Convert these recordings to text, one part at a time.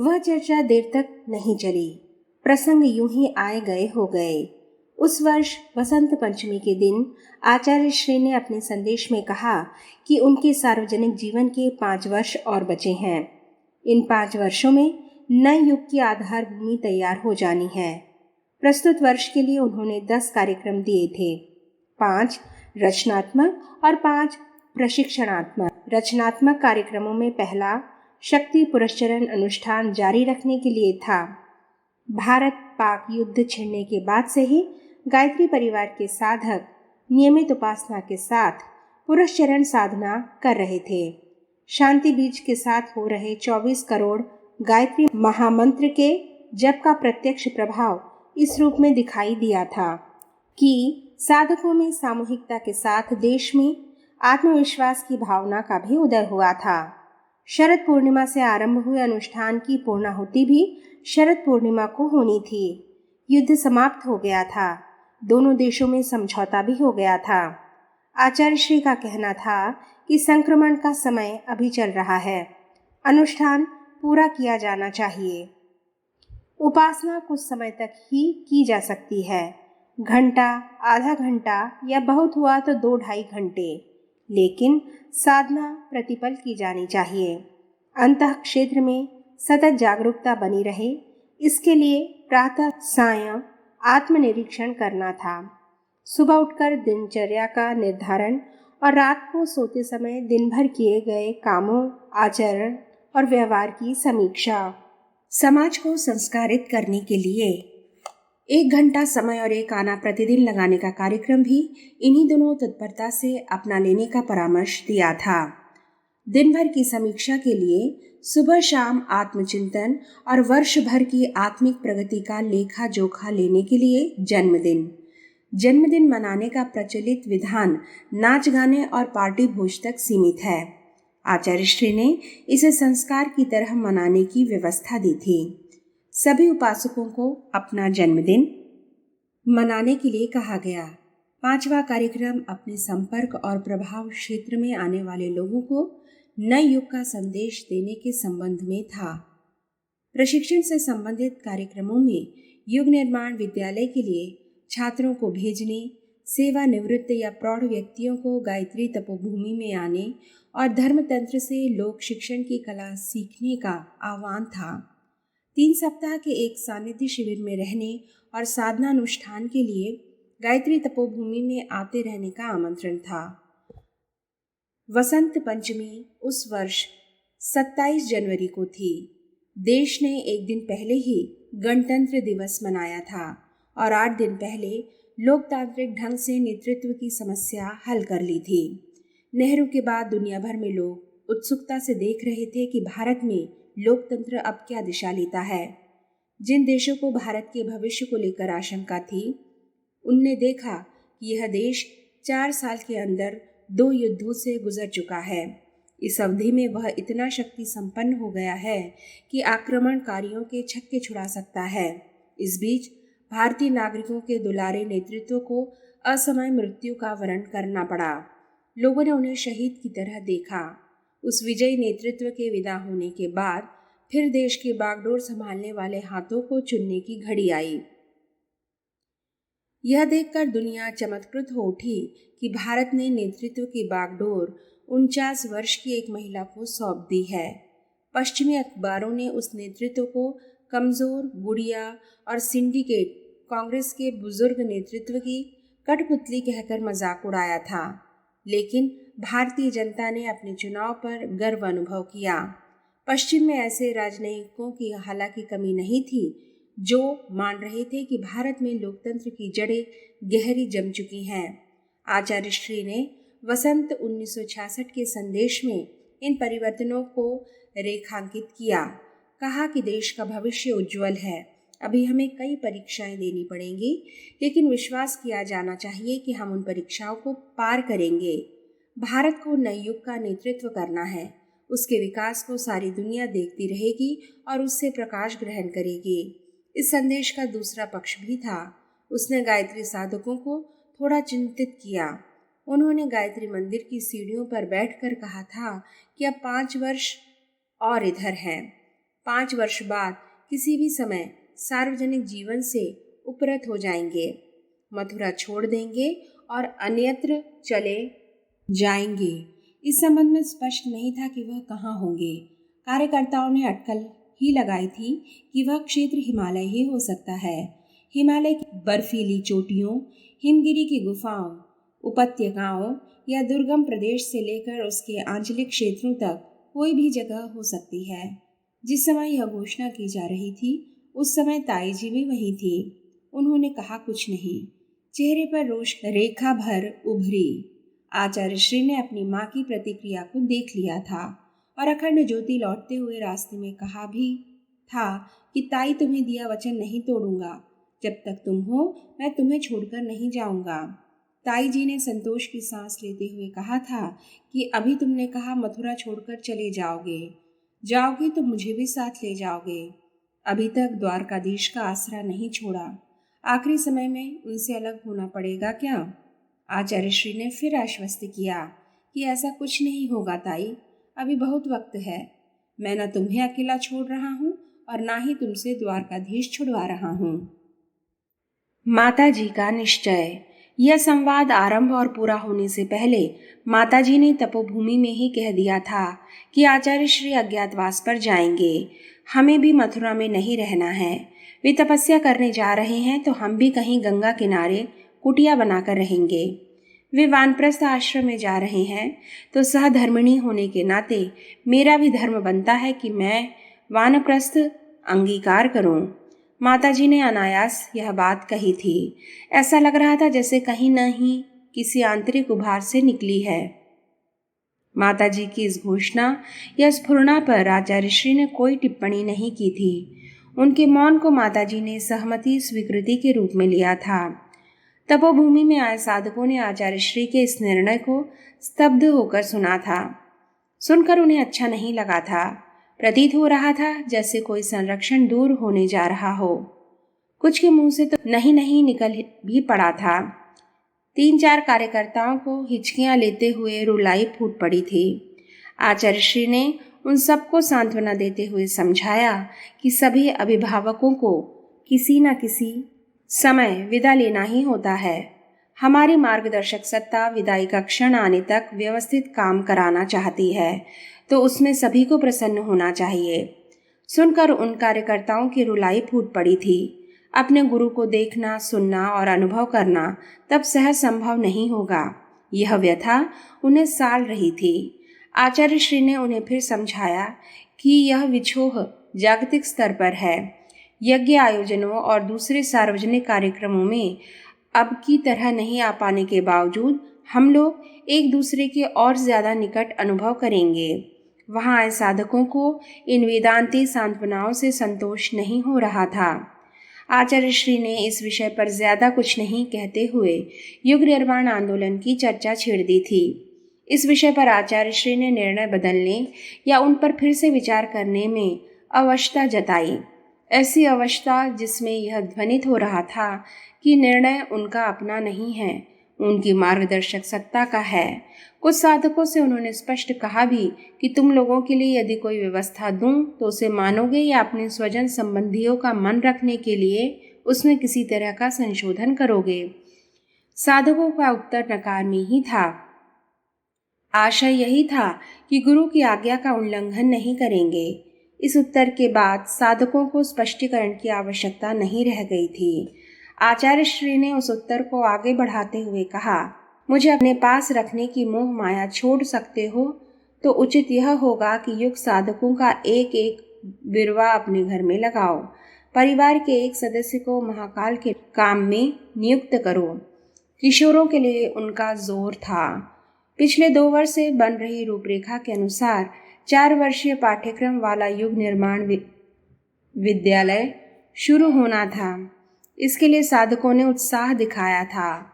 वह चर्चा देर तक नहीं चली। प्रसंग यूं ही आए गए हो गए। उस वर्ष वसंत पंचमी के दिन आचार्य श्री ने अपने संदेश में कहा कि उनके सार्वजनिक जीवन के 5 वर्ष और बचे हैं। इन 5 वर्षों में नए युग की आधार भूमि तैयार हो जानी है। प्रस्तुत वर्ष के लिए उन्होंने 10 कार्यक्रम दिए थे, 5 रचनात्मक और 5 प्रशिक्षणात्मक। रचनात्मक कार्यक्रमों में पहला शक्ति पुरस्चरण अनुष्ठान जारी रखने के लिए था। भारत पाक युद्ध छिड़ने के बाद से ही गायत्री परिवार के साधक नियमित उपासना के साथ पुरस्चरण साधना कर रहे थे। शांति बीज के साथ हो रहे 24 करोड़ गायत्री महामंत्र के जप का प्रत्यक्ष प्रभाव इस रूप में दिखाई दिया था कि साधकों में सामूहिकता के साथ देश में आत्मविश्वास की भावना का भी उदय हुआ था। शरद पूर्णिमा से आरंभ हुए अनुष्ठान की पूर्णाहुति भी शरद पूर्णिमा को होनी थी। युद्ध समाप्त हो गया था। दोनों देशों में समझौता भी हो गया था। आचार्य श्री का कहना था कि संक्रमण का समय अभी चल रहा है, अनुष्ठान पूरा किया जाना चाहिए। उपासना कुछ समय तक ही की जा सकती है, घंटा, आधा घंटा या बहुत हुआ तो 2-2.5 घंटे, लेकिन साधना प्रतिपल की जानी चाहिए। अंतः क्षेत्र में सतत जागरूकता बनी रहे, इसके लिए प्रातः सायं आत्मनिरीक्षण करना था। सुबह उठकर दिनचर्या का निर्धारण और रात को सोते समय दिन भर किए गए कामों, आचरण और व्यवहार की समीक्षा। समाज को संस्कारित करने के लिए 1 घंटा समय और 1 आना प्रतिदिन लगाने का कार्यक्रम भी इन्हीं दोनों तत्परता से अपना लेने का परामर्श दिया था। दिन भर की समीक्षा के लिए सुबह शाम आत्मचिंतन और वर्ष भर की आत्मिक प्रगति का लेखा जोखा लेने के लिए जन्मदिन मनाने का प्रचलित विधान नाच गाने और पार्टी भोज तक सीमित है। आचार्य श्री ने इसे संस्कार की तरह मनाने की व्यवस्था दी थी। सभी उपासकों को अपना जन्मदिन मनाने के लिए कहा गया। 5वां कार्यक्रम अपने संपर्क और प्रभाव क्षेत्र में आने वाले लोगों को नए युग का संदेश देने के संबंध में था। प्रशिक्षण से संबंधित कार्यक्रमों में युग निर्माण विद्यालय के लिए छात्रों को भेजने, सेवानिवृत्त या प्रौढ़ व्यक्तियों को गायत्री तपोभूमि में आने और धर्मतंत्र से लोक शिक्षण की कला सीखने का आह्वान था। 3 सप्ताह के एक सानिध्य शिविर में रहने और साधना अनुष्ठान के लिए गायत्री तपोभूमि में आते रहने का आमंत्रण था। वसंत पंचमी उस वर्ष 27 जनवरी को थी। देश ने एक दिन पहले ही गणतंत्र दिवस मनाया था और 8 दिन पहले लोकतांत्रिक ढंग से नेतृत्व की समस्या हल कर ली थी। नेहरू के बाद दुनिया भर में लोग उत्सुकता से देख रहे थे कि भारत में लोकतंत्र अब क्या दिशा लेता है। जिन देशों को भारत के भविष्य को लेकर आशंका थी, उनने देखा कि यह देश 4 साल के अंदर 2 युद्धों से गुजर चुका है। इस अवधि में वह इतना शक्ति संपन्न हो गया है कि आक्रमणकारियों के छक्के छुड़ा सकता है। इस बीच भारतीय नागरिकों के दुलारे नेतृत्व को असमय मृत्यु का वरण करना पड़ा। लोगों ने उन्हें शहीद की तरह देखा। उस विजयी नेतृत्व के विदा होने के बाद फिर देश की बागडोर संभालने वाले हाथों को चुनने की घड़ी आई। यह देखकर दुनिया चमत्कृत हो उठी कि भारत ने नेतृत्व की बागडोर 49 वर्ष की एक महिला को सौंप दी है। पश्चिमी अखबारों ने उस नेतृत्व को कमजोर, गुड़िया और सिंडिकेट कांग्रेस के बुजुर्ग नेतृत्व की कठपुतली कहकर मजाक उड़ाया था, लेकिन भारतीय जनता ने अपने चुनाव पर गर्व अनुभव किया। पश्चिम में ऐसे राजनयिकों की हालांकि कमी नहीं थी जो मान रहे थे कि भारत में लोकतंत्र की जड़ें गहरी जम चुकी हैं। आचार्य श्री ने वसंत 1966 के संदेश में इन परिवर्तनों को रेखांकित किया। कहा कि देश का भविष्य उज्जवल है। अभी हमें कई परीक्षाएं देनी पड़ेंगी, लेकिन विश्वास किया जाना चाहिए कि हम उन परीक्षाओं को पार करेंगे। भारत को नए युग का नेतृत्व करना है। उसके विकास को सारी दुनिया देखती रहेगी और उससे प्रकाश ग्रहण करेगी। इस संदेश का दूसरा पक्ष भी था। उसने गायत्री साधकों को थोड़ा चिंतित किया। उन्होंने गायत्री मंदिर की सीढ़ियों पर बैठकर कहा था कि अब 5 वर्ष और इधर हैं। 5 वर्ष बाद किसी भी समय सार्वजनिक जीवन से उपरत हो जाएंगे, मथुरा छोड़ देंगे और अन्यत्र चले जाएंगे। इस संबंध में स्पष्ट नहीं था कि वह कहाँ होंगे। कार्यकर्ताओं ने अटकल ही लगाई थी कि वह क्षेत्र हिमालय ही हो सकता है। हिमालय की बर्फीली चोटियों, हिमगिरी की गुफाओं, उपत्यकाओं या दुर्गम प्रदेश से लेकर उसके आंचलिक क्षेत्रों तक कोई भी जगह हो सकती है। जिस समय यह घोषणा की जा रही थी उस समय ताई जी भी वही थी। उन्होंने कहा कुछ नहीं। चेहरे पर रोष रेखा भर उभरी। आचार्य श्री ने अपनी माँ की प्रतिक्रिया को देख लिया था और अखंड ज्योति लौटते हुए रास्ते में कहा भी था कि ताई, तुम्हें दिया वचन नहीं तोड़ूंगा। जब तक तुम हो मैं तुम्हें छोड़कर नहीं जाऊंगा। ताई जी ने संतोष की सांस लेते हुए कहा था कि अभी तुमने कहा मथुरा छोड़कर चले जाओगे तो मुझे भी साथ ले जाओगे। अभी तक द्वारकाधीश का आसरा नहीं छोड़ा, आखिरी समय में उनसे अलग होना पड़ेगा क्या? आचार्य श्री ने फिर आश्वस्त किया कि ऐसा कुछ नहीं होगा ताई, अभी बहुत वक्त है। मैं न तुम्हें अकेला छोड़ रहा हूँ और ना ही तुमसे द्वारकाधीश छुड़वा रहा हूँ। माताजी का निश्चय। यह संवाद आरंभ और पूरा होने से पहले माताजी ने तपोभूमि में ही कह दिया था कि आचार्य श्री अज्ञातवास पर जाएंगे, हमें भी मथुरा में नहीं रहना है। वे तपस्या करने जा रहे हैं तो हम भी कहीं गंगा किनारे कुटिया बनाकर रहेंगे। वे वानप्रस्थ आश्रम में जा रहे हैं तो सहधर्मिणी होने के नाते मेरा भी धर्म बनता है कि मैं वानप्रस्थ अंगीकार करूं। माताजी ने अनायास यह बात कही थी। ऐसा लग रहा था जैसे कहीं न ही किसी आंतरिक उभार से निकली है। माताजी की इस घोषणा या स्फुरना पर आचार्य श्री ने कोई टिप्पणी नहीं की थी। उनके मौन को माताजी ने सहमति स्वीकृति के रूप में लिया था। तपोभूमि में आए साधकों ने आचार्य श्री के इस निर्णय को स्तब्ध होकर सुना था। सुनकर उन्हें अच्छा नहीं लगा था। प्रतीत हो रहा था जैसे कोई संरक्षण दूर होने जा रहा हो। कुछ के मुंह से तो नहीं निकल भी पड़ा था। 3-4 कार्यकर्ताओं को हिचकियां लेते हुए रुलाई फूट पड़ी थी। आचार्य श्री ने उन सबको सांत्वना देते हुए समझाया कि सभी अभिभावकों को किसी न किसी समय विदा लेना ही होता है। हमारी मार्गदर्शक सत्ता विदाई का क्षण आने तक व्यवस्थित काम कराना चाहती है तो उसमें सभी को प्रसन्न होना चाहिए। सुनकर उन कार्यकर्ताओं की रुलाई फूट पड़ी थी। अपने गुरु को देखना, सुनना और अनुभव करना तब सहज संभव नहीं होगा। यह व्यथा उन्हें साल रही थी। आचार्य श्री ने उन्हें फिर समझाया कि यह विछोह जागतिक स्तर पर है। यज्ञ आयोजनों और दूसरे सार्वजनिक कार्यक्रमों में अब की तरह नहीं आ पाने के बावजूद हम लोग एक दूसरे के और ज्यादा निकट अनुभव करेंगे। वहां आए साधकों को इन वेदांती सांत्वनाओं से संतोष नहीं हो रहा था। आचार्य श्री ने इस विषय पर ज्यादा कुछ नहीं कहते हुए युग निर्माण आंदोलन की चर्चा छेड़ दी थी। इस विषय पर आचार्य श्री ने निर्णय बदलने या उन पर फिर से विचार करने में अवश्यता जताई। ऐसी अवश्यता जिसमें यह ध्वनित हो रहा था कि निर्णय उनका अपना नहीं है, उनकी मार्गदर्शक सत्ता का है। कुछ साधकों से उन्होंने स्पष्ट कहा भी कि तुम लोगों के लिए यदि कोई व्यवस्था दूं तो उसे मानोगे या अपने स्वजन संबंधियों का मन रखने के लिए उसमें किसी तरह का संशोधन करोगे। साधकों का उत्तर नकार में ही था। आशय यही था कि गुरु की आज्ञा का उल्लंघन नहीं करेंगे। इस उत्तर के बाद साधकों को स्पष्टीकरण की आवश्यकता नहीं रह गई थी। आचार्य श्री ने उस उत्तर को आगे बढ़ाते हुए कहा, मुझे अपने पास रखने की मोह माया छोड़ सकते हो तो उचित यह होगा कि युग साधकों का एक एक बिरवा अपने घर में लगाओ। परिवार के एक सदस्य को महाकाल के काम में नियुक्त करो। किशोरों के लिए उनका जोर था। पिछले 2 वर्ष से बन रही रूपरेखा के अनुसार 4 वर्षीय पाठ्यक्रम वाला युग निर्माण विद्यालय शुरू होना था। इसके लिए साधकों ने उत्साह दिखाया था।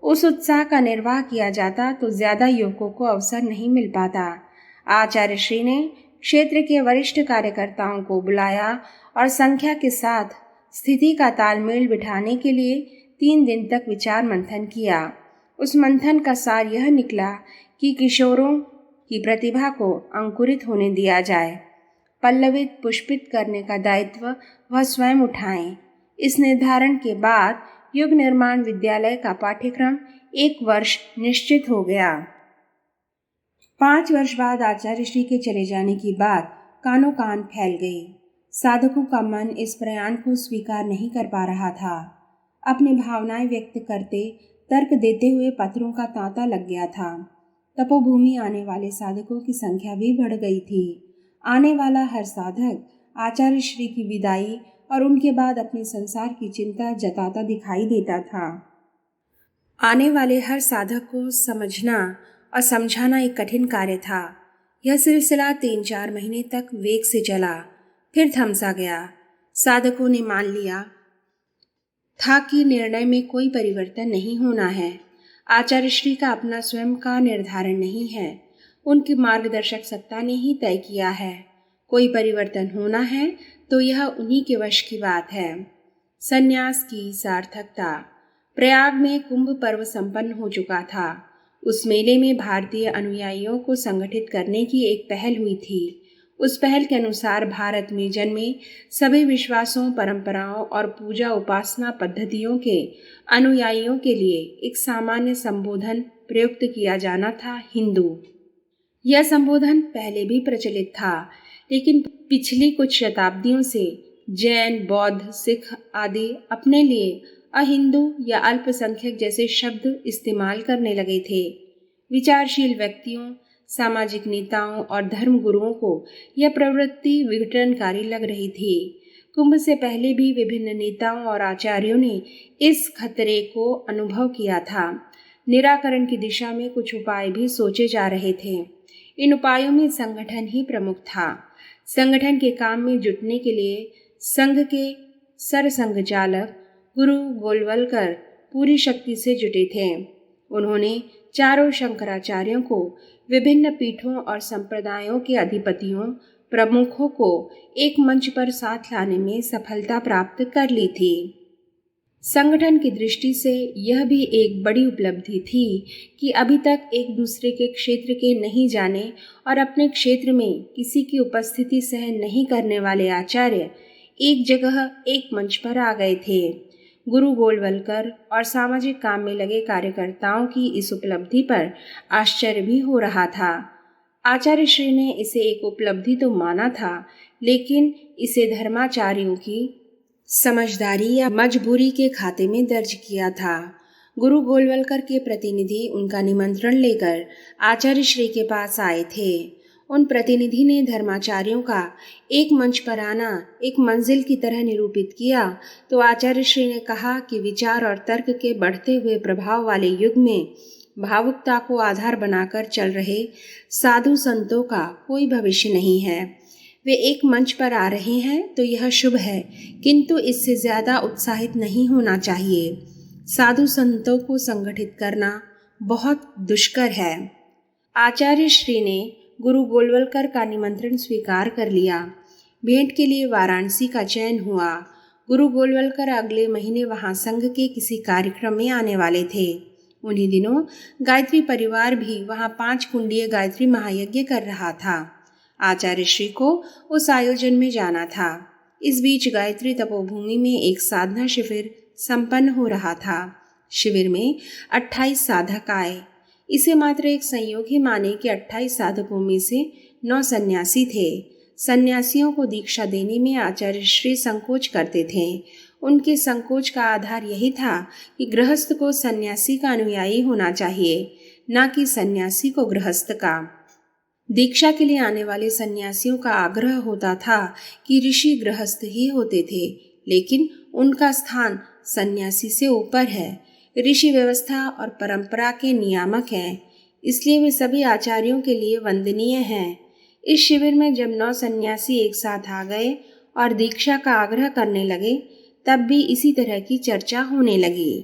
उस उत्साह का निर्वाह किया जाता तो ज्यादा युवकों को अवसर नहीं मिल पाता। आचार्य श्री ने क्षेत्र के वरिष्ठ कार्यकर्ताओं को बुलाया और संख्या के साथ स्थिति का तालमेल बिठाने के लिए 3 दिन तक विचार मंथन किया। उस मंथन का सार यह निकला कि किशोरों की प्रतिभा को अंकुरित होने दिया जाए। पल्लवित पुष्पित करने का दायित्व वह स्वयं उठाएं। इस निर्धारण के बाद युग निर्माण विद्यालय का पाठ्यक्रम 1 वर्ष निश्चित हो गया। 5 वर्ष बाद आचार्य श्री के चले जाने की बात कानों कान फैल गई। साधकों का मन इस प्रयाण को स्वीकार नहीं कर पा रहा था। अपनी भावनाएं व्यक्त करते, तर्क देते हुए पत्थरों का तांता लग गया था। तपोभूमि आने वाले साधकों की संख्या भी बढ़ गई थी। आने वाला हर साधक आचार्य श्री की विदाई और उनके बाद अपने संसार की चिंता जताता दिखाई देता था। आने वाले हर साधक को समझना और समझाना एक कठिन कार्य था। यह सिलसिला 3-4 महीने तक वेग से चला, फिर थम सा गया। साधकों ने मान लिया था कि निर्णय में कोई परिवर्तन नहीं होना है। आचार्य श्री का अपना स्वयं का निर्धारण नहीं है, उनकी मार्गदर्शक सत्ता ने ही तय किया है। कोई परिवर्तन होना है तो यह उन्हीं के वश की बात है। संन्यास की सार्थकता। प्रयाग में कुंभ पर्व संपन्न हो चुका था। उस मेले में भारतीय अनुयायियों को संगठित करने की एक पहल हुई थी। उस पहल के अनुसार भारत में जन्मे सभी विश्वासों, परंपराओं और पूजा उपासना पद्धतियों के अनुयायियों के लिए एक सामान्य संबोधन प्रयुक्त किया जाना था, हिंदू। यह संबोधन पहले भी प्रचलित था, लेकिन पिछली कुछ शताब्दियों से जैन, बौद्ध, सिख आदि अपने लिए अहिंदू या अल्पसंख्यक जैसे शब्द इस्तेमाल करने लगे थे। विचारशील व्यक्तियों, सामाजिक नेताओं और धर्म गुरुओं को यह प्रवृत्ति विघटनकारी लग रही थी। कुंभ से पहले भी विभिन्न नेताओं और आचार्यों ने इस खतरे को अनुभव किया था। निराकरण की दिशा में कुछ उपाय भी सोचे जा रहे थे। इन उपायों में संगठन ही प्रमुख था। संगठन के काम में जुटने के लिए संघ के सरसंघचालक गुरु गोलवलकर पूरी शक्ति से जुटे थे। उन्होंने चारों शंकराचार्यों को, विभिन्न पीठों और संप्रदायों के अधिपतियों, प्रमुखों को एक मंच पर साथ लाने में सफलता प्राप्त कर ली थी। संगठन की दृष्टि से यह भी एक बड़ी उपलब्धि थी कि अभी तक एक दूसरे के क्षेत्र के नहीं जाने और अपने क्षेत्र में किसी की उपस्थिति सहन नहीं करने वाले आचार्य एक जगह, एक मंच पर आ गए थे। गुरु गोलवलकर और सामाजिक काम में लगे कार्यकर्ताओं की इस उपलब्धि पर आश्चर्य भी हो रहा था। आचार्य श्री ने इसे एक उपलब्धि तो माना था, लेकिन इसे धर्माचार्यों की समझदारी या मजबूरी के खाते में दर्ज किया था। गुरु गोलवलकर के प्रतिनिधि उनका निमंत्रण लेकर आचार्य श्री के पास आए थे। उन प्रतिनिधि ने धर्माचार्यों का एक मंच पर आना एक मंजिल की तरह निरूपित किया तो आचार्य श्री ने कहा कि विचार और तर्क के बढ़ते हुए प्रभाव वाले युग में भावुकता को आधार बनाकर चल रहे साधु संतों का कोई भविष्य नहीं है। वे एक मंच पर आ रहे हैं तो यह शुभ है, किंतु इससे ज़्यादा उत्साहित नहीं होना चाहिए। साधु संतों को संगठित करना बहुत दुष्कर है। आचार्य श्री ने गुरु गोलवलकर का निमंत्रण स्वीकार कर लिया। भेंट के लिए वाराणसी का चयन हुआ। गुरु गोलवलकर अगले महीने वहां संघ के किसी कार्यक्रम में आने वाले थे। उन्हीं दिनों गायत्री परिवार भी वहां 5 कुंडीय गायत्री महायज्ञ कर रहा था। आचार्य श्री को उस आयोजन में जाना था। इस बीच गायत्री तपोभूमि में एक साधना शिविर संपन्न हो रहा था। शिविर में 28 साधक आए। इसे मात्र एक संयोग ही माने कि 28 साधकों में से 9 सन्यासी थे। सन्यासियों को दीक्षा देने में आचार्य श्री संकोच करते थे। उनके संकोच का आधार यही था कि गृहस्थ को सन्यासी का अनुयायी होना चाहिए, न कि सन्यासी को गृहस्थ का। दीक्षा के लिए आने वाले सन्यासियों का आग्रह होता था कि ऋषि गृहस्थ ही होते थे, लेकिन उनका स्थान सन्यासी से ऊपर है। ऋषि व्यवस्था और परंपरा के नियामक हैं, इसलिए वे सभी आचार्यों के लिए वंदनीय हैं। इस शिविर में जब 9 सन्यासी एक साथ आ गए और दीक्षा का आग्रह करने लगे, तब भी इसी तरह की चर्चा होने लगी।